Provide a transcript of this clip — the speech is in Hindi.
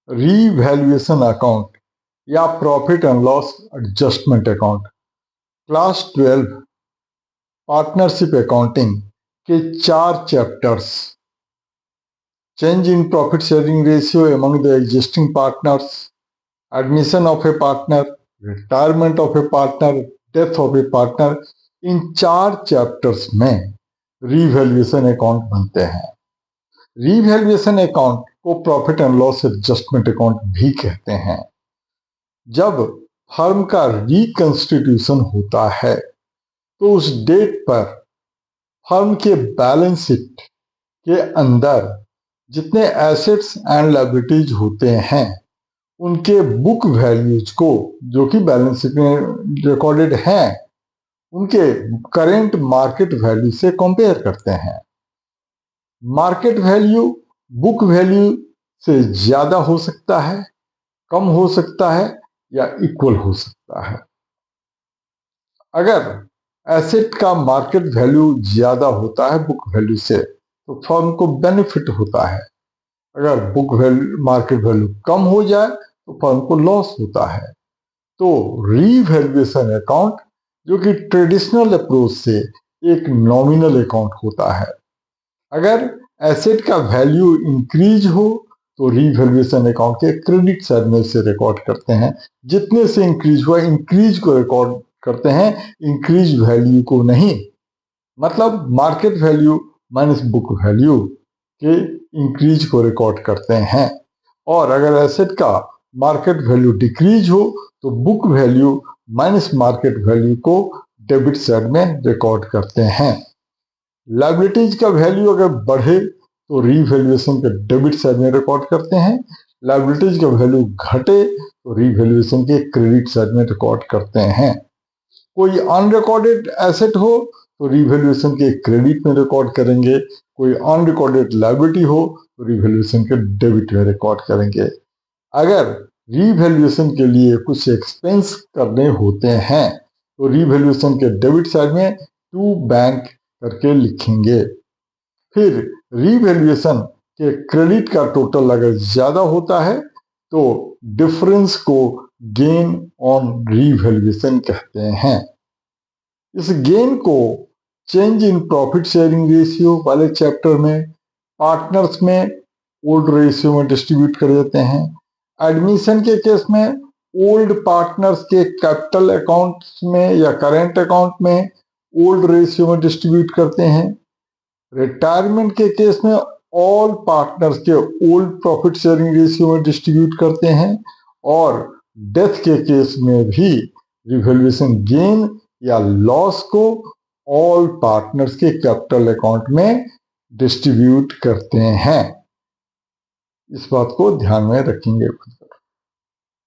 रीवैल्यूएशन अकाउंट या profit and loss adjustment account. Class 12 partnership accounting के 4 chapters, change in profit sharing ratio among the existing partners, admission of A partner, retirement of A partner, death of A partner, in 4 chapters में रीवैल्यूएशन अकाउंट बनते हैं। रीवैल्यूएशन अकाउंट को profit and loss adjustment account भी कहते हैं। जब फर्म का रिकंस्टिट्यूशन होता है तो उस डेट पर फर्म के बैलेंस शीट के अंदर जितने एसेट्स एंड लायबिलिटीज होते हैं उनके बुक वैल्यूज को, जो कि बैलेंस शीट में रिकॉर्डेड हैं, उनके करेंट मार्केट वैल्यू से कंपेयर करते हैं। मार्केट वैल्यू बुक वैल्यू से ज्यादा हो सकता है, कम हो सकता है या इक्वल हो सकता है। अगर एसेट का मार्केट वैल्यू ज्यादा होता है बुक वैल्यू से तो फर्म को बेनिफिट होता है। अगर बुक वैल्यू मार्केट वैल्यू कम हो जाए तो फर्म को लॉस होता है। तो रीवैल्यूएशन अकाउंट, जो कि ट्रेडिशनल अप्रोच से एक नॉमिनल अकाउंट होता है, अगर एसेट का वैल्यू इंक्रीज हो तो रीवैल्यूएशन अकाउंट के क्रेडिट साइड में से रिकॉर्ड करते हैं। जितने से इंक्रीज हुआ इंक्रीज को रिकॉर्ड करते हैं, इंक्रीज वैल्यू को नहीं। मतलब market value minus book value के इंक्रीज को रिकॉर्ड करते हैं। और अगर एसेट का मार्केट वैल्यू डिक्रीज हो तो book value minus market value को डेबिट साइड में रिकॉर्ड करते हैं। लायबिलिटीज का वैल्यू अगर बढ़े तो रीवैल्यूएशन के डेबिट साइड में रिकॉर्ड करते हैं। लायबिलिटीज का वैल्यू घटे तो रीवैल्यूएशन के क्रेडिट साइड में रिकॉर्ड करते हैं। कोई अनरिकॉर्डेड एसेट हो तो रीवैल्यूएशन के क्रेडिट में रिकॉर्ड करेंगे। कोई अनरिकॉर्डेड लायबिलिटी हो तो रीवैल्यूएशन के डेबिट में रिकॉर्ड करेंगे। अगर रीवैल्यूएशन के लिए कुछ एक्सपेंस करने होते हैं तो रीवैल्यूएशन के डेबिट साइड में टू बैंक करके लिखेंगे। फिर रीवैल्यूएशन के क्रेडिट का टोटल अगर ज्यादा होता है तो डिफरेंस को गेन ऑन रीवैल्यूएशन कहते हैं। इस गेन को change in profit sharing ratio वाले चैप्टर में पार्टनर्स में ओल्ड रेशियो में डिस्ट्रीब्यूट कर देते हैं। एडमिशन के केस में ओल्ड पार्टनर्स के कैपिटल अकाउंट्स में या करेंट अकाउंट में ओल्ड रेशियो में डिस्ट्रीब्यूट करते हैं। रिटायरमेंट के केस में ऑल पार्टनर्स के ओल्ड प्रॉफिट शेयरिंग रेशियो में डिस्ट्रीब्यूट करते हैं। और डेथ के केस में भी रिवैल्यूएशन गेन या लॉस को ऑल पार्टनर्स के कैपिटल अकाउंट में डिस्ट्रीब्यूट करते हैं। इस बात को ध्यान में रखेंगे।